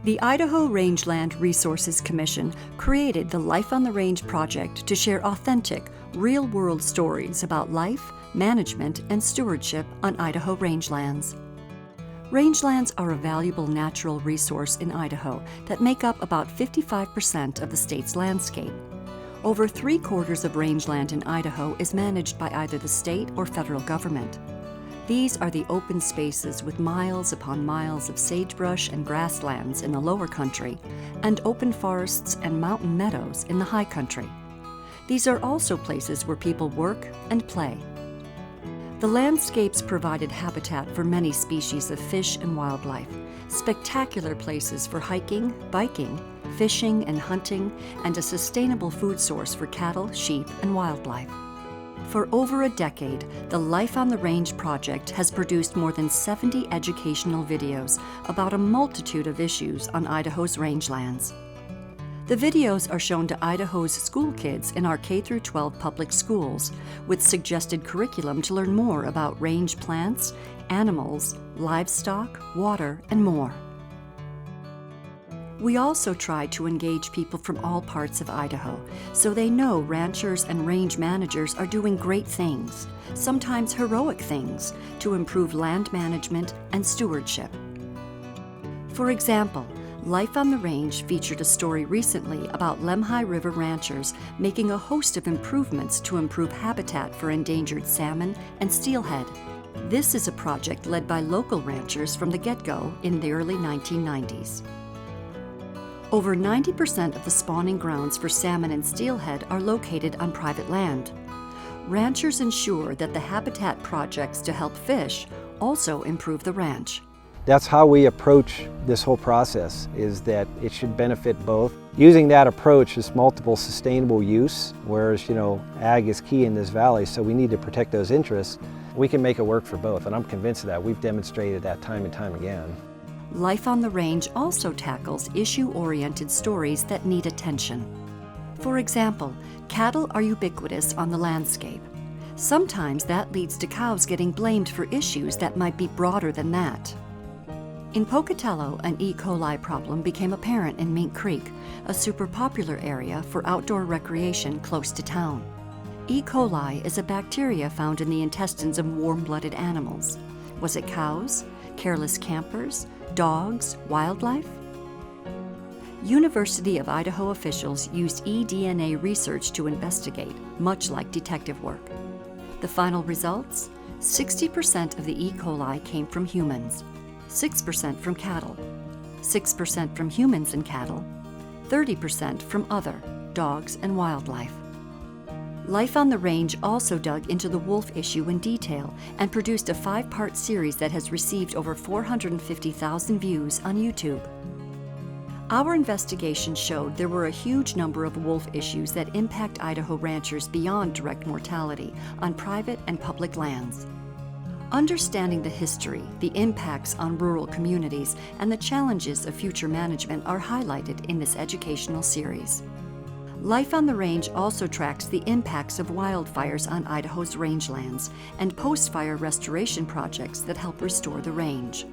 The Idaho Rangeland Resources Commission created the Life on the Range project to share authentic, real-world stories about life, management, and stewardship on Idaho rangelands. Rangelands are a valuable natural resource in Idaho that make up about 55% of the state's landscape. Over 3/4 of rangeland in Idaho is managed by either the state or federal government. These are the open spaces with miles upon miles of sagebrush and grasslands in the lower country, and open forests and mountain meadows in the high country. These are also places where people work and play. The landscapes provided habitat for many species of fish and wildlife, spectacular places for hiking, biking, fishing and hunting, and a sustainable food source for cattle, sheep, and wildlife. For over a decade, the Life on the Range project has produced more than 70 educational videos about a multitude of issues on Idaho's rangelands. The videos are shown to Idaho's school kids in our K-12 public schools, with suggested curriculum to learn more about range plants, animals, livestock, water, and more. We also try to engage people from all parts of Idaho, so they know ranchers and range managers are doing great things, sometimes heroic things, to improve land management and stewardship. For example, Life on the Range featured a story recently about Lemhi River ranchers making a host of improvements to improve habitat for endangered salmon and steelhead. This is a project led by local ranchers from the get-go in the early 1990s. Over 90% of the spawning grounds for salmon and steelhead are located on private land. Ranchers ensure that the habitat projects to help fish also improve the ranch. That's how we approach this whole process, is that it should benefit both. Using that approach is multiple sustainable use, whereas, ag is key in this valley, so we need to protect those interests. We can make it work for both, and I'm convinced of that. We've demonstrated that time and time again. Life on the Range also tackles issue-oriented stories that need attention. For example, cattle are ubiquitous on the landscape. Sometimes that leads to cows getting blamed for issues that might be broader than that. In Pocatello, an E. coli problem became apparent in Mink Creek, a super popular area for outdoor recreation close to town. E. coli is a bacteria found in the intestines of warm-blooded animals. Was it cows, careless campers, dogs, wildlife? University of Idaho officials used eDNA research to investigate, much like detective work. The final results? 60% of the E. coli came from humans, 6% from cattle, 6% from humans and cattle, 30% from other dogs and wildlife. Life on the Range also dug into the wolf issue in detail and produced a 5-part series that has received over 450,000 views on YouTube. Our investigation showed there were a huge number of wolf issues that impact Idaho ranchers beyond direct mortality on private and public lands. Understanding the history, the impacts on rural communities, and the challenges of future management are highlighted in this educational series. Life on the Range also tracks the impacts of wildfires on Idaho's rangelands and post-fire restoration projects that help restore the range.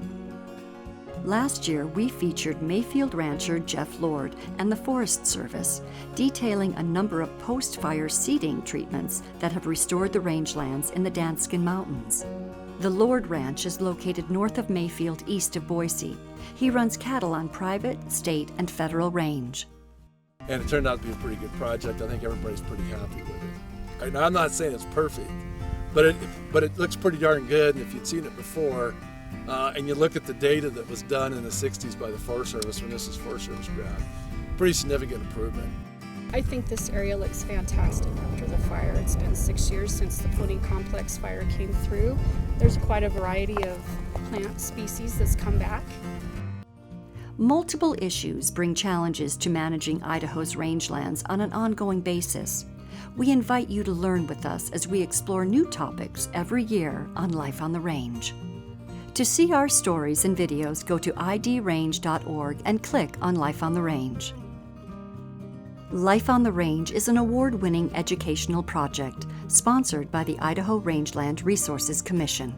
Last year, we featured Mayfield rancher Jeff Lord and the Forest Service, detailing a number of post-fire seeding treatments that have restored the rangelands in the Danskin Mountains. The Lord Ranch is located north of Mayfield, east of Boise. He runs cattle on private, state, and federal range. And it turned out to be a pretty good project. I think everybody's pretty happy with it. Now, I'm not saying it's perfect, but it looks pretty darn good. And if you'd seen it before, and you look at the data that was done in the 60s by the Forest Service when this is Forest Service ground, pretty significant improvement. I think this area looks fantastic after the fire. It's been 6 years since the Pudding Complex fire came through. There's quite a variety of plant species that's come back. Multiple issues bring challenges to managing Idaho's rangelands on an ongoing basis. We invite you to learn with us as we explore new topics every year on Life on the Range. To see our stories and videos, go to idrange.org and click on Life on the Range. Life on the Range is an award-winning educational project sponsored by the Idaho Rangeland Resources Commission.